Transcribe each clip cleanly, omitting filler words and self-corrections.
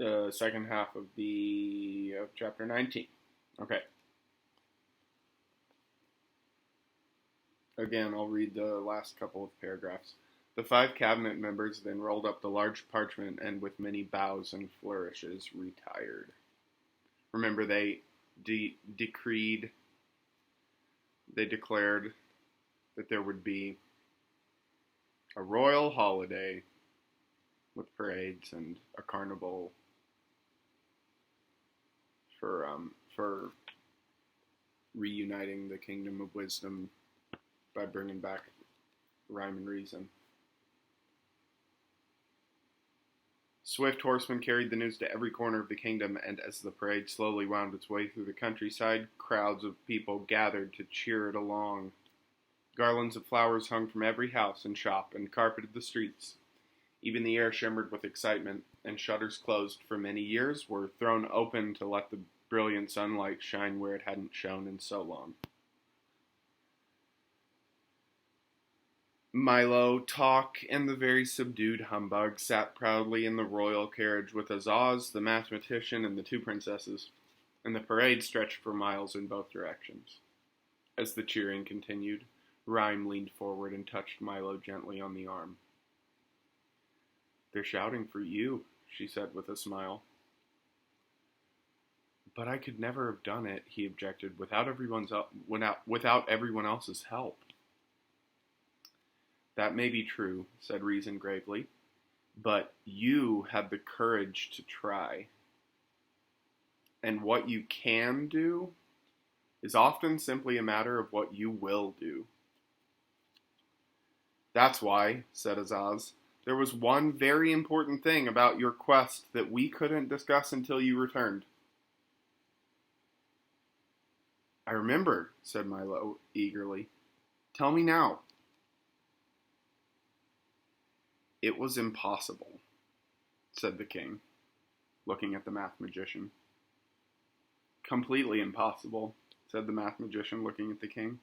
The second half of chapter 19. Okay. Again, I'll read the last couple of paragraphs. The 5 cabinet members then rolled up the large parchment and with many bows and flourishes retired. Remember, they declared that there would be a royal holiday with parades and a carnival for reuniting the kingdom of wisdom by bringing back rhyme and reason. Swift horsemen carried the news to every corner of the kingdom, and as the parade slowly wound its way through the countryside, crowds of people gathered to cheer it along. Garlands of flowers hung from every house and shop and carpeted the streets. Even the air shimmered with excitement, and shutters closed for many years were thrown open to let the brilliant sunlight shine where it hadn't shone in so long. Milo, Talk, and the very subdued humbug sat proudly in the royal carriage with Azaz, the mathematician, and the 2 princesses, and the parade stretched for miles in both directions. As the cheering continued, Rhyme leaned forward and touched Milo gently on the arm. "They're shouting for you," she said with a smile. "But I could never have done it," he objected, without everyone else's help. "That may be true," said Reason gravely, "but you had the courage to try. And what you can do is often simply a matter of what you will do." "That's why," said Azaz, "there was one very important thing about your quest that we couldn't discuss until you returned." "I remember," said Milo eagerly. "Tell me now." "It was impossible," said the king, looking at the math magician. "Completely impossible," said the math magician, looking at the king.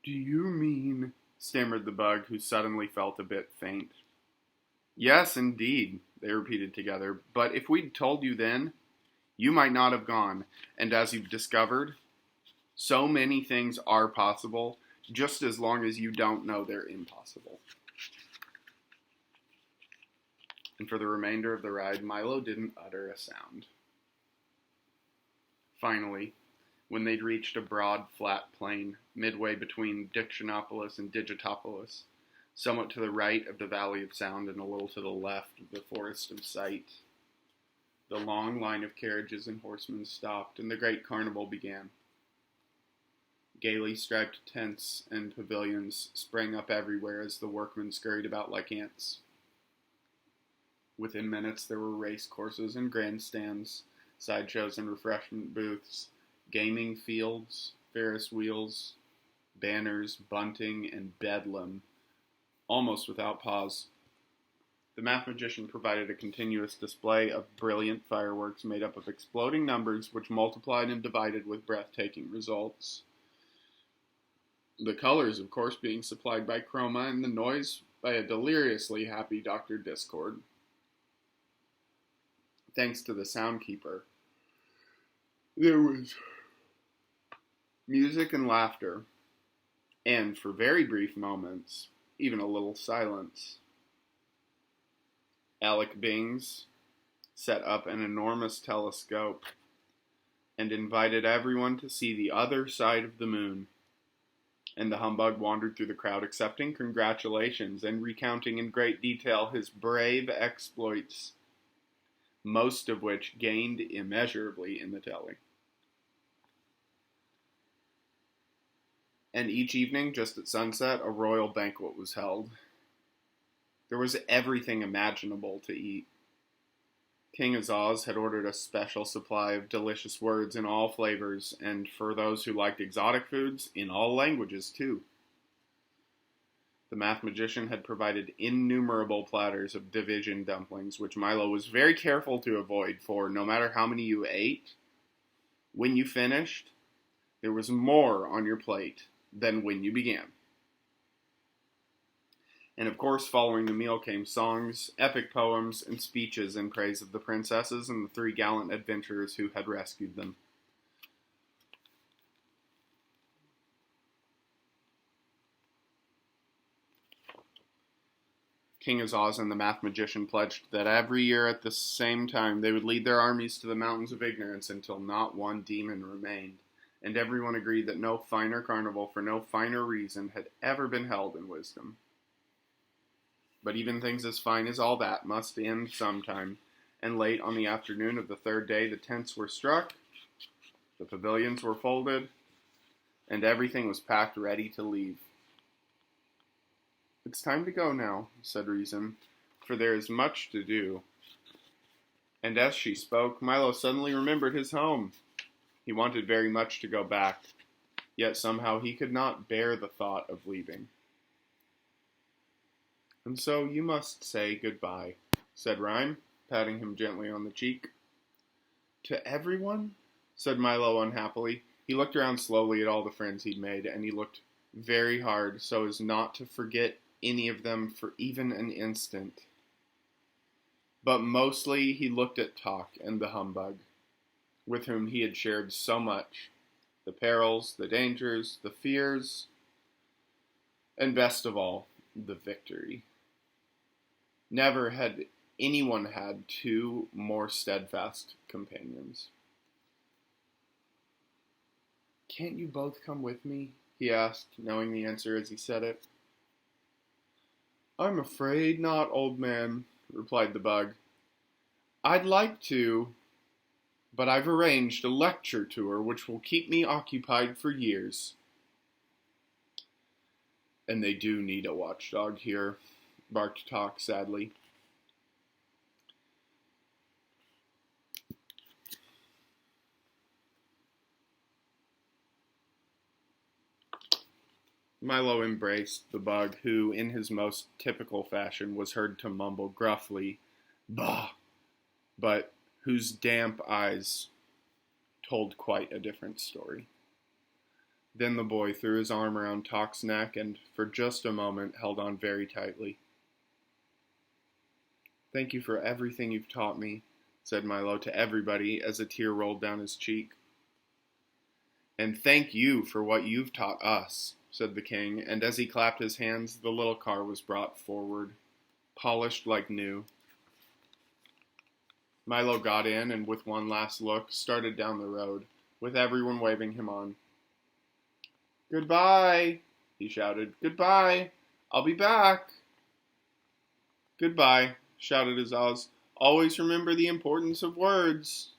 "Do you mean," stammered the bug, who suddenly felt a bit faint. "Yes, indeed," they repeated together. "But if we'd told you then, you might not have gone. And as you've discovered, so many things are possible, just as long as you don't know they're impossible." And for the remainder of the ride, Milo didn't utter a sound. Finally, when they'd reached a broad, flat plain, midway between Dictionopolis and Digitopolis, somewhat to the right of the Valley of Sound and a little to the left of the Forest of Sight, the long line of carriages and horsemen stopped, and the great carnival began. Gaily striped tents and pavilions sprang up everywhere as the workmen scurried about like ants. Within minutes there were race courses and grandstands, sideshows and refreshment booths, gaming fields, Ferris wheels, banners, bunting, and bedlam, almost without pause. The math magician provided a continuous display of brilliant fireworks made up of exploding numbers which multiplied and divided with breathtaking results. The colors, of course, being supplied by Chroma, and the noise by a deliriously happy Dr. Discord. Thanks to the soundkeeper, there was music and laughter, and for very brief moments, even a little silence. Alec Bings set up an enormous telescope and invited everyone to see the other side of the moon. And the humbug wandered through the crowd accepting congratulations and recounting in great detail his brave exploits, most of which gained immeasurably in the telling. And each evening, just at sunset, a royal banquet was held. There was everything imaginable to eat. King Azaz had ordered a special supply of delicious words in all flavors, and for those who liked exotic foods, in all languages too. The math magician had provided innumerable platters of division dumplings, which Milo was very careful to avoid, for no matter how many you ate, when you finished, there was more on your plate than when you began. And of course, following the meal came songs, epic poems, and speeches in praise of the princesses and the 3 gallant adventurers who had rescued them. King Azaz and the Math Magician pledged that every year at the same time they would lead their armies to the Mountains of Ignorance until not one demon remained, and everyone agreed that no finer carnival for no finer reason had ever been held in Wisdom. But even things as fine as all that must end sometime, and late on the afternoon of the 3rd day the tents were struck, the pavilions were folded, and everything was packed ready to leave. "It's time to go now," said Reason, "for there is much to do." And as she spoke, Milo suddenly remembered his home. He wanted very much to go back, yet somehow he could not bear the thought of leaving. "And so you must say goodbye," said Rhyme, patting him gently on the cheek. "To everyone?" said Milo unhappily. He looked around slowly at all the friends he'd made, and he looked very hard so as not to forget any of them for even an instant. But mostly he looked at Talk and the Humbug, with whom he had shared so much, the perils, the dangers, the fears, and best of all, the victory. Never had anyone had 2 more steadfast companions. "Can't you both come with me?" he asked, knowing the answer as he said it. "I'm afraid not, old man," replied the Bug. "I'd like to, but I've arranged a lecture tour which will keep me occupied for years." "And they do need a watchdog here," barked Talk sadly. Milo embraced the Bug, who, in his most typical fashion, was heard to mumble gruffly, "Bah!" but whose damp eyes told quite a different story. Then the boy threw his arm around Talk's neck and, for just a moment, held on very tightly. "Thank you for everything you've taught me," said Milo to everybody as a tear rolled down his cheek. "And thank you for what you've taught us," said the king, and as he clapped his hands, the little car was brought forward, polished like new. Milo got in and, with one last look, started down the road, with everyone waving him on. "Goodbye," he shouted. "Goodbye. I'll be back." "Goodbye," shouted Azaz. "Always remember the importance of words."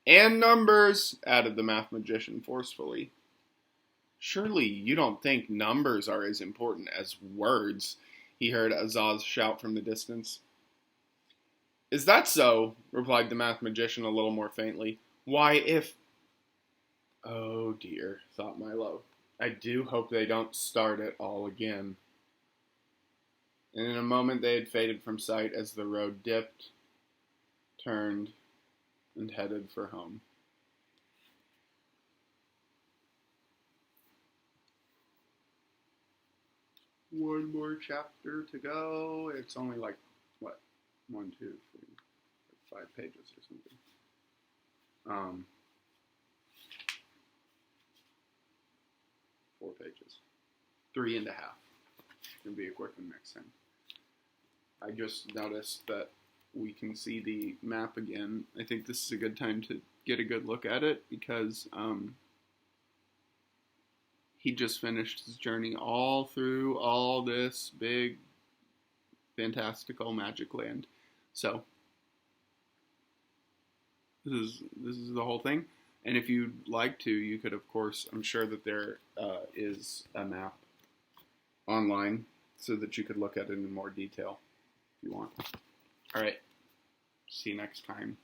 "And numbers," added the Math Magician forcefully. "Surely you don't think numbers are as important as words," he heard Azaz shout from the distance. "Is that so?" replied the Math Magician a little more faintly. "Why, if—" "Oh dear," thought Milo. "I do hope they don't start it all again." And in a moment they had faded from sight as the road dipped, turned, and headed for home. One more chapter to go. It's only like, what, 1, 2, 3, 5 pages or something. 4 pages. 3.5. It'll be a quick one next time. I just noticed that we can see the map again. I think this is a good time to get a good look at it because he just finished his journey all through all this big, fantastical magic land. So this is the whole thing. And if you'd like to, you could, of course, I'm sure that there is a map online so that you could look at it in more detail if you want. All right. See you next time.